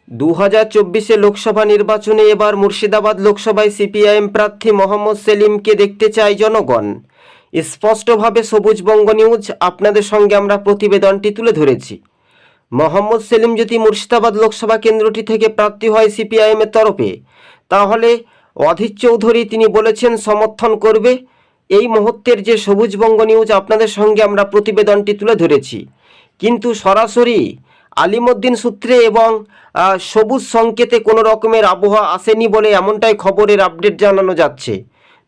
2024 লোকসভা নির্বাচনে এবার মুর্শিদাবাদ লোকসভায় সিপিআইএম প্রার্থী মোহাম্মদ সেলিমকে দেখতে চায় জনগণ। স্পষ্টভাবে সবুজবঙ্গ নিউজ আপনাদের সঙ্গে আমরা প্রতিবেদনটি তুলে ধরেছি। মোহাম্মদ সেলিম যদি মুর্শিদাবাদ লোকসভা কেন্দ্রটি থেকে প্রার্থী হয় সিপিআইএমের তরফে, তাহলে অধীর চৌধুরী তিনি বলেছেন সমর্থন করবে। এই মুহূর্তের যে সবুজবঙ্গ নিউজ আপনাদের সঙ্গে আমরা প্রতিবেদনটি তুলে ধরেছি, কিন্তু সরাসরি আলিমুদ্দিন সূত্রে এবং সবুজ সংকেতে কোনো রকমের আবহাওয়া আসেনি বলে এমনটাই খবরের আপডেট জানানো যাচ্ছে।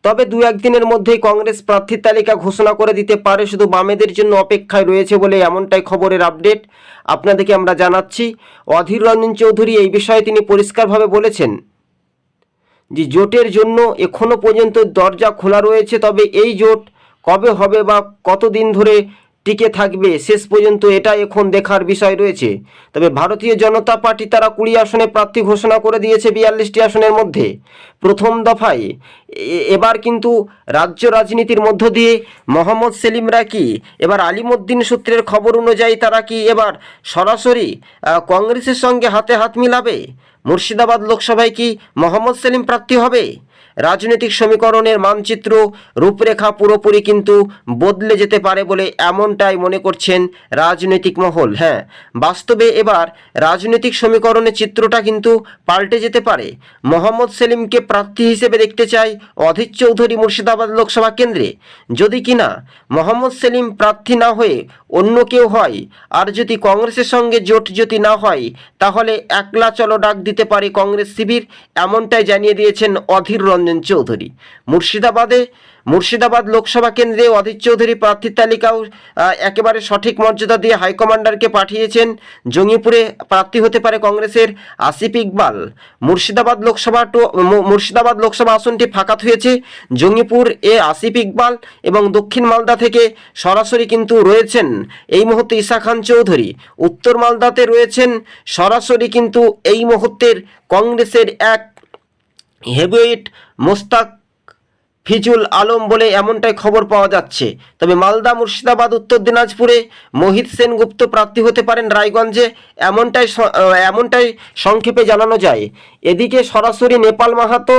তবে দু একদিনের মধ্যেই কংগ্রেস প্রার্থীর তালিকা ঘোষণা করে দিতে পারে, শুধু বামেদের জন্য অপেক্ষায় রয়েছে বলে এমনটাই খবরের আপডেট আপনাদেরকে আমরা জানাচ্ছি। অধীর রঞ্জন চৌধুরী এই বিষয়ে তিনি পরিষ্কারভাবে বলেছেন যে জোটের জন্য এখনো পর্যন্ত দরজা খোলা রয়েছে, তবে এই জোট কবে হবে বা কতদিন ধরে টিকে থাকবে শেষ পর্যন্ত এটা এখন দেখার বিষয় রয়েছে। তবে ভারতীয় জনতা পার্টি তারা 20 আসনে প্রার্থী ঘোষণা করে দিয়েছে 42টি আসনের মধ্যে প্রথম দফায়। এবার কিন্তু রাজ্য রাজনীতির মধ্য দিয়ে মোহাম্মদ সেলিমরা কি এবার আলিমুদ্দিন সূত্রের খবর অনুযায়ী তারা কি এবার সরাসরি কংগ্রেসের সঙ্গে হাতে হাত মিলাবে? মুর্শিদাবাদ লোকসভায় কি মোহাম্মদ সেলিম প্রার্থী হবে? রাজনৈতিক সমীকরণের মানচিত্র রূপরেখা পুরোপুরি কিন্তু বদলে যেতে পারে বলে এমনটাই মনে করছেন রাজনৈতিক মহল। হ্যাঁ, বাস্তবে এবার রাজনৈতিক সমীকরণের চিত্রটা কিন্তু পাল্টে যেতে পারে। মোহাম্মদ সেলিমকে প্রার্থী হিসেবে দেখতে চাই অধীর চৌধুরী মুর্শিদাবাদ লোকসভা কেন্দ্রে। যদি কিনা মোহাম্মদ সেলিম প্রার্থী না হয়ে অন্য কেউ হয়, আর যদি কংগ্রেসের সঙ্গে জোট যদি না হয়, তাহলে একলা চলো ডাক দিতে পারে কংগ্রেস শিবির, এমনটাই জানিয়ে দিয়েছেন অধীর রঞ্জন চৌধুরী। মুর্শিদাবাদ লোকসভা কেন্দ্রে অধীর চৌধুরী প্রার্থীর তালিকাও একেবারে সঠিক মর্যাদা দিয়ে হাইকমান্ডারকে পাঠিয়েছেন। জঙ্গিপুরে প্রার্থী হতে পারে কংগ্রেসের আসিফ ইকবাল। মুর্শিদাবাদ লোকসভা আসনটি ফাঁকা হয়েছে। জঙ্গিপুর এ আসিফ ইকবাল এবং দক্ষিণ মালদা থেকে সরাসরি কিন্তু রয়েছেন এই মুহূর্তে ঈশা খান চৌধুরী। উত্তর মালদাতে রয়েছেন সরাসরি কিন্তু এই মুহূর্তের কংগ্রেসের এক হেভিওয়েট মোস্তাক ফিজুল আলম বলে এমনটাই খবর পাওয়া যাচ্ছে। তবে মালদা, মুর্শিদাবাদ, উত্তর দিনাজপুরে মোহিত সেনগুপ্ত প্রার্থী হতে পারেন রায়গঞ্জে, এমনটাই সংক্ষেপে জানানো যায়। এদিকে সরাসরি নেপাল মাহাতো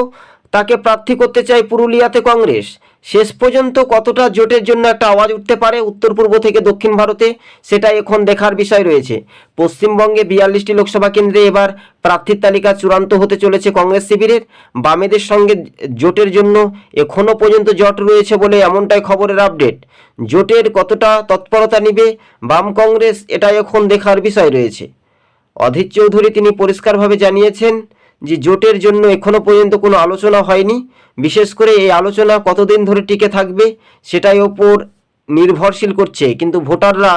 তাকে প্রার্থী করতে চায় পুরুলিয়াতে কংগ্রেস। শেষ পর্যন্ত কতটা জোটের জন্য একটা আওয়াজ উঠতে পারে উত্তর পূর্ব থেকে দক্ষিণ ভারতে, সেটা এখন দেখার বিষয় রয়েছে। পশ্চিমবঙ্গে 42টি লোকসভা কেন্দ্রে এবার প্রার্থীর তালিকা চূড়ান্ত হতে চলেছে কংগ্রেস শিবিরের। বামেদের সঙ্গে জোটের জন্য এখনও পর্যন্ত জট রয়েছে বলে এমনটাই খবরের আপডেট। জোটের কতটা তৎপরতা নিবে বাম কংগ্রেস, এটা এখন দেখার বিষয় রয়েছে। অধীর চৌধুরী তিনি পরিষ্কারভাবে জানিয়েছেন যে জোটের জন্য এখনো পর্যন্ত কোনো আলোচনা হয়নি। বিশেষ করে এই আলোচনা কতদিন ধরে টিকে থাকবে সেটাই ওপর নির্ভরশীল করছে। কিন্তু ভোটাররা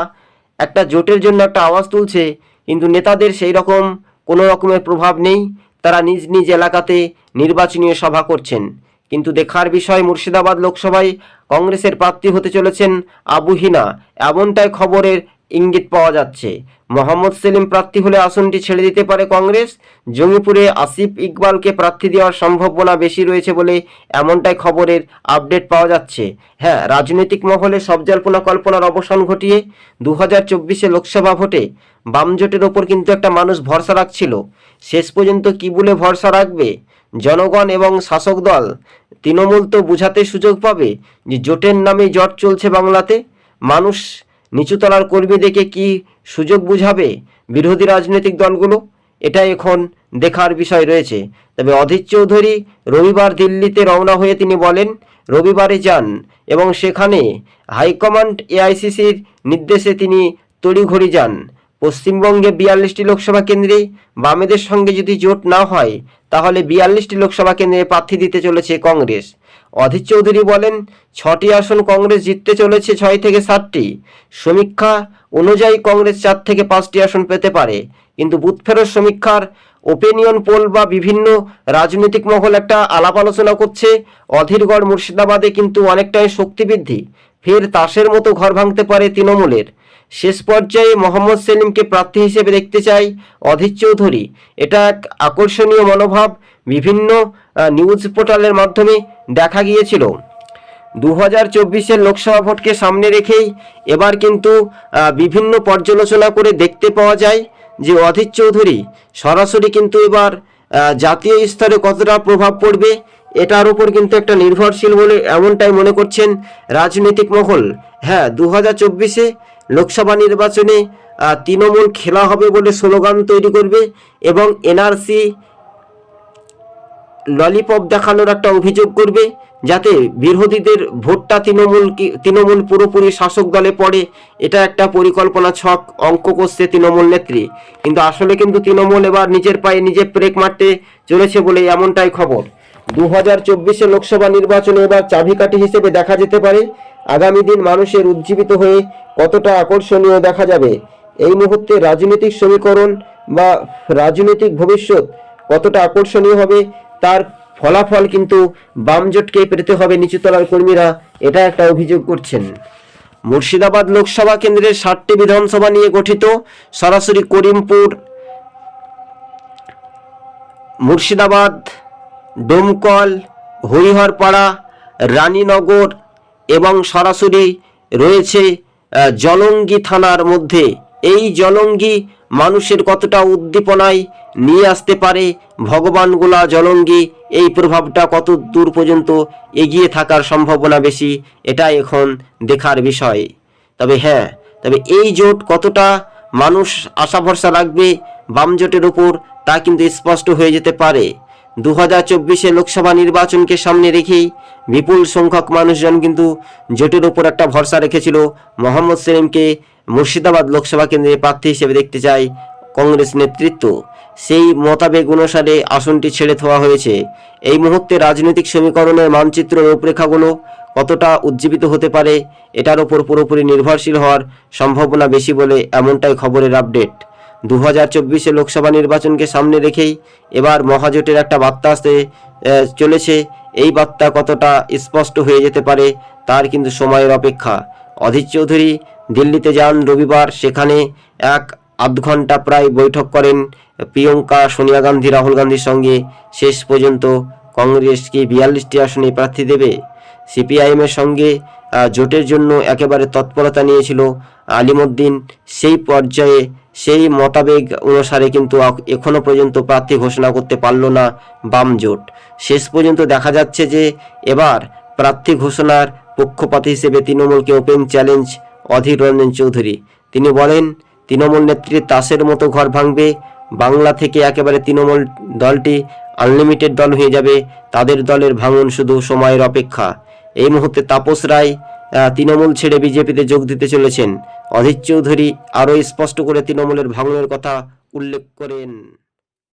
একটা জোটের জন্য একটা আওয়াজ তুলছে, কিন্তু নেতাদের সেই রকম কোনো রকমের প্রভাব নেই। তারা নিজ নিজ এলাকাতে নির্বাচনী সভা করছেন। কিন্তু দেখার বিষয় মুর্শিদাবাদ লোকসভায় কংগ্রেসের প্রার্থী হতে চলেছেন আবু হিনা, এমনটাই খবরের ইঙ্গিত পাওয়া যাচ্ছে। মোহাম্মদ সেলিম প্রার্থী হলে আসনটি ছেড়ে দিতে পারে কংগ্রেস। জঙ্গিপুরে আসিফ ইকবালকে প্রার্থী দেওয়ার সম্ভাবনা বেশি রয়েছে বলে এমনটাই খবরের আপডেট পাওয়া যাচ্ছে। হ্যাঁ, রাজনৈতিক মহলে সব জল্পনা কল্পনার অবসান ঘটিয়ে 2024 লোকসভা ভোটে বাম জোটের ওপর কিন্তু একটা মানুষ ভরসা রাখছিল। শেষ পর্যন্ত কি বলে ভরসা রাখবে জনগণ এবং শাসক দল? তৃণমূল তো বুঝাতে সুযোগ পাবে যে জোটের নামে জট চলছে বাংলাতে। মানুষ নিচুতলার কর্মীদেরকে কি সুযোগ বুঝাবে বিরোধী রাজনৈতিক দলগুলো? এটা এখন দেখার বিষয় রয়েছে। তবে অধীর চৌধুরী রবিবার দিল্লিতে রওনা হয়ে তিনি বলেন রবিবারে যান এবং সেখানে হাইকমান্ড এআইসিসির নির্দেশে তিনি তড়িঘড়ি যান। পশ্চিমবঙ্গে 42টি লোকসভা কেন্দ্রে বামেদের সঙ্গে যদি জোট না হয়, তাহলে 42টি লোকসভা কেন্দ্রে প্রার্থী দিতে চলেছে কংগ্রেস। অধীর চৌধুরী বলেন 6টি আসন কংগ্রেস জিততে চলেছে 6 থেকে 7টি। সমীক্ষা অনুযায়ী কংগ্রেস 4 থেকে 5টি আসন পেতে পারে। কিন্তু বুথ ফেরত সমীক্ষার ওপিনিয়ন পোল বা বিভিন্ন রাজনৈতিক মহল একটা আলাপ আলোচনা করছে অধীরগড় মুর্শিদাবাদে কিন্তু অনেকটাই শক্তি বৃদ্ধি। ফের তাসের মতো ঘর ভাঙতে পারে তৃণমূলের। শেষ পর্যায়ে মোহাম্মদ সেলিমকে প্রার্থী হিসেবে দেখতে চাই অধীর চৌধুরী। এটা এক আকর্ষণীয় মনোভাব বিভিন্ন নিউজ পোর্টালের মাধ্যমে দেখা গিয়েছিল। 2024 লোকসভা ভোটকে সামনে রেখেই এবার কিন্তু বিভিন্ন পর্যালোচনা করে দেখতে পাওয়া যায় যে অধীর চৌধুরী সরাসরি কিন্তু এবার জাতীয় স্তরে কতটা প্রভাব পড়বে এটার উপর কিন্তু একটা নির্ভরশীল বলে এমনটাই মনে করছেন রাজনৈতিক মহল। হ্যাঁ, 2024-এ লোকসভা নির্বাচনে তৃণমূল খেলা হবে বলে স্লোগান তৈরি করবে এবং এনআরসি ললিপপ দেখানোর একটা অভিযোগ করবে, যাতে বিরোধীদের ভোটটা তৃণমূল পুরোপুরি শাসক দলে পড়ে। এটা একটা পরিকল্পনা ছক অঙ্ক করছে তৃণমূল নেত্রী, কিন্তু আসলে কিন্তু তৃণমূল এবার নিজের পায়ে নিজে ব্রেক মারতে চলেছে বলে এমনটাই খবর। 2024-এ লোকসভা নির্বাচনে এবার চাবিকাঠি হিসেবে দেখা যেতে পারে আগামী দিন মানুষের উজ্জীবিত হয়ে কতটা আকর্ষণীয় দেখা যাবে। এই মুহূর্তে রাজনৈতিক সমীকরণ বা রাজনৈতিক ভবিষ্যৎ কতটা আকর্ষণীয় হবে তার ফলাফল কিন্তু বামজোটকে পেতে হবে নিচুতলার কর্মীরা, এটা একটা অভিযোগ করছেন। মুর্শিদাবাদ লোকসভা কেন্দ্রের 60টি বিধানসভা নিয়ে গঠিত সরাসরি করিমপুর, মুর্শিদাবাদ, ডোমকল, হরিহরপাড়া, রানীনগর এবং সরাসরি রয়েছে জলঙ্গি থানার মধ্যে। এই জলঙ্গি মানুষের কতটা উদ্দীপনায় নিয়ে আসতে পারে ভগবানগোলা জলঙ্গি, এই প্রভাবটা কত দূর পর্যন্ত এগিয়ে থাকার সম্ভাবনা বেশি, এটা এখন দেখার বিষয়। তবে এই জোট কতটা মানুষ আশা ভরসা রাখবে বাম জোটের উপর তা কিন্তু স্পষ্ট হয়ে যেতে পারে। 2024-এ লোকসভা নির্বাচনকে সামনে রেখেই বিপুল সংখ্যক মানুষজন কিন্তু জোটের উপর একটা ভরসা রেখেছিল। মোহাম্মদ সেলিমকে মুর্শিদাবাদ লোকসভা কেন্দ্রে প্রার্থী হিসেবে দেখতে চায় কংগ্রেস নেতৃত্ব। সেই মতাবেগ অনুসারে আসনটি ছেড়ে দেওয়া হয়েছে। এই মুহূর্তে রাজনৈতিক সমীকরণের মানচিত্র রূপরেখাগুলো কতটা উজ্জীবিত হতে পারে এটার উপর পুরোপুরি নির্ভরশীল হওয়ার সম্ভাবনা বেশি বলে এমনটাই খবরের আপডেট। 2024-এ লোকসভা নির্বাচনকে সামনে রেখেই এবার মহাজোটের একটা বার্তা আসতে চলেছে। এই বার্তা কতটা স্পষ্ট হয়ে যেতে পারে তার কিন্তু সময়ের অপেক্ষা। অধীর চৌধুরী দিল্লিতে যান রবিবার, সেখানে আধ ঘন্টা প্রায় বৈঠক করেন প্রিয়ঙ্কা, সোনিয়া গান্ধী, রাহুল গান্ধীর সঙ্গে। শেষ পর্যন্ত কংগ্রেস কি 42টি আসনে প্রার্থী দেবে? সিপিআইএমের সঙ্গে জোটের জন্য একেবারে তৎপরতা নিয়েছিল আলিমুদ্দিন। সেই পর্যায়ে সেই মতাবেগ অনুসারে কিন্তু এখনো পর্যন্ত প্রার্থী ঘোষণা করতে পারল না বাম জোট। শেষ পর্যন্ত দেখা যাচ্ছে যে এবার প্রার্থী ঘোষণার পক্ষপাতী হিসেবে তৃণমূলকে ওপেন চ্যালেঞ্জ অধীর রঞ্জন চৌধুরী। তিনি বলেন, তৃণমূল নেত্রীর তাসের মতো ঘর ভাঙবে, বাংলা থেকে একেবারে তৃণমূল দলটি আনলিমিটেড দল হয়ে যাবে, তাদের দলের ভাঙন শুধু সময়ের অপেক্ষা। এই মুহূর্তে তাপস রায় তৃণমূল ছেড়ে বিজেপিতে যোগ দিতে চলেছেন। অধীর চৌধুরী আরও স্পষ্ট করে তৃণমূলের ভাঙনের কথা উল্লেখ করেন।